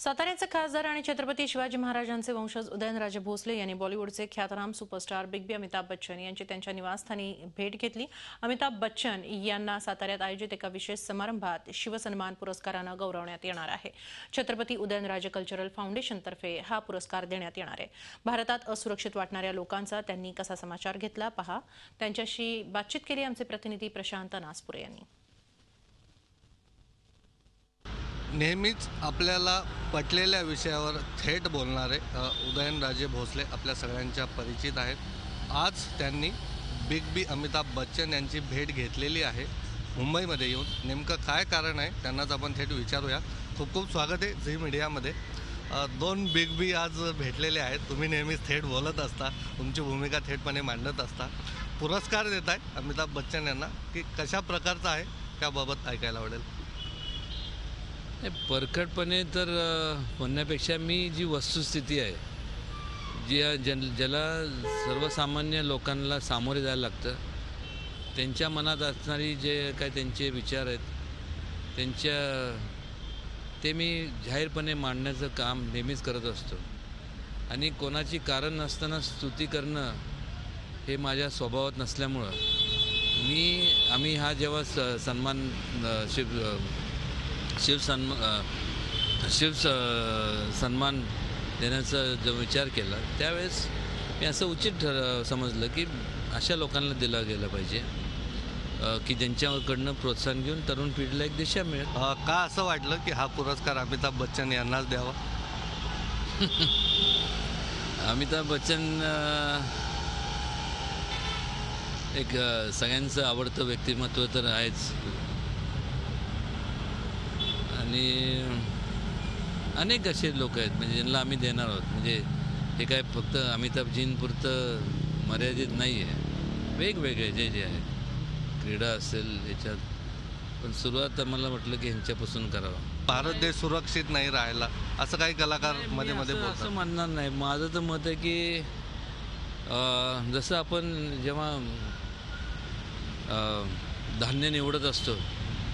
साताऱ्याचे खासदार आणि छत्रपती शिवाजी महाराजांचे वंशज उदयनराजे भोसले यांनी बॉलिवूडचे ख्यातनाम सुपरस्टार बिग बी अमिताभ बच्चन यांची त्यांच्या निवासस्थानी भेट घेतली। अमिताभ बच्चन यांना साताऱ्यात आयोजित एका विशेष समारंभात शिवसन्मान पुरस्काराने गौरवण्यात येणार आहे। छत्रपती उदयनराजे कल्चरल फाउंडेशनतर्फे हा पुरस्कार देण्यात येणार आहे। भारतात असुरक्षित वाटणाऱ्या लोकांचा त्यांनी कसा समाचार घेतला पहा। त्यांच्याशी बातचीत केली आमचे प्रतिनिधी प्रशांत नासपुरे यांनी। नेहमीच आपल्याला पटलेल्या विषयावर थेट बोलणारे उदयनराजे भोसले आपल्या सगळ्यांच्या परिचित आहेत। आज त्यांनी बिग बी अमिताभ बच्चन यांची भेट घेतलेली आहे मुंबईमध्ये येऊन। नेमकं काय कारण आहे त्यांनाच आपण थेट विचारूया। खूप खूप स्वागत आहे झी मीडियामध्ये। दोन बिग बी आज भेटलेले आहेत। तुम्ही नेहमीच थेट बोलत असता, तुमची भूमिका थेटपणे मांडत असता। पुरस्कार देत आहे अमिताभ बच्चन यांना, की कशा प्रकारचा आहे त्याबाबत ऐकायला आवडेल। परखडपणे तर म्हणण्यापेक्षा मी जी वस्तुस्थिती आहे, ज्याला सर्वसामान्य लोकांना सामोरे जायला लागतं, त्यांच्या मनात असणारी जे काय त्यांचे विचार आहेत ते मी जाहीरपणे मांडण्याचं काम नेहमीच करत असतो। आणि कोणाची कारण नसताना स्तुती करणं हे माझ्या स्वभावात नसल्यामुळं आम्ही हा जेव्हा सन्मान देण्याचा जो विचार केला, त्यावेळेस मी असं उचित समजलं की अशा लोकांना दिला गेला पाहिजे की ज्यांच्याकडनं प्रोत्साहन घेऊन तरुण पिढीला एक दिशा मिळेल। का असं वाटलं की हा पुरस्कार अमिताभ बच्चन यांनाच द्यावा? अमिताभ बच्चन एक सगळ्यांचं आवडतं व्यक्तिमत्व तर आहेच, आणि अनेक असे लोक आहेत म्हणजे ज्यांना आम्ही देणार आहोत। म्हणजे हे काय फक्त अमिताभजींपुरतं मर्यादित नाही आहे, वेगवेगळे जे आहेत, क्रीडा असेल याच्यात, पण सुरुवात आम्हाला म्हटलं की ह्यांच्यापासून करावं। भारत देश सुरक्षित नाही राहिला असं काही कलाकार मध्ये बोलतात। असं म्हणणार नाही। माझं तर मत आहे की जसं आपण जेव्हा धान्य निवडत असतो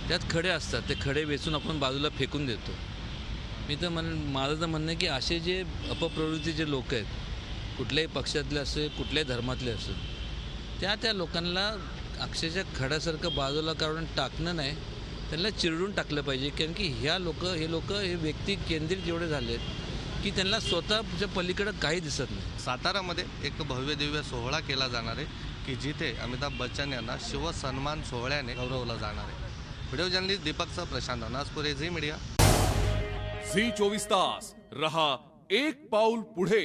त्यात खडे असतात, ते खडे वेचून आपण बाजूला फेकून देतो। माझं तर म्हणणं आहे की असे जे अपप्रवृत्तीचे लोक आहेत, कुठल्याही पक्षातले असो, कुठल्याही धर्मातले असो, त्या लोकांना अक्षरशः खड्यासारखं बाजूला काढून टाकणं नाही, त्यांना चिरडून टाकलं पाहिजे। कारण की हे लोक व्यक्ती केंद्रित जेवढे झाले आहेत की त्यांना स्वतःच्या पलीकडं काही दिसत नाही। सातारामध्ये एक भव्य दिव्य सोहळा केला जाणार आहे की जिथे अमिताभ बच्चन यांना शिवसन्मान सोहळ्याने गौरवलं जाणार आहे। व्हिडिओ जर्नलिस्ट दीपकसह Prashant Naspure, Zee media. Zee 24 तास रहा एक पाऊल पुढे।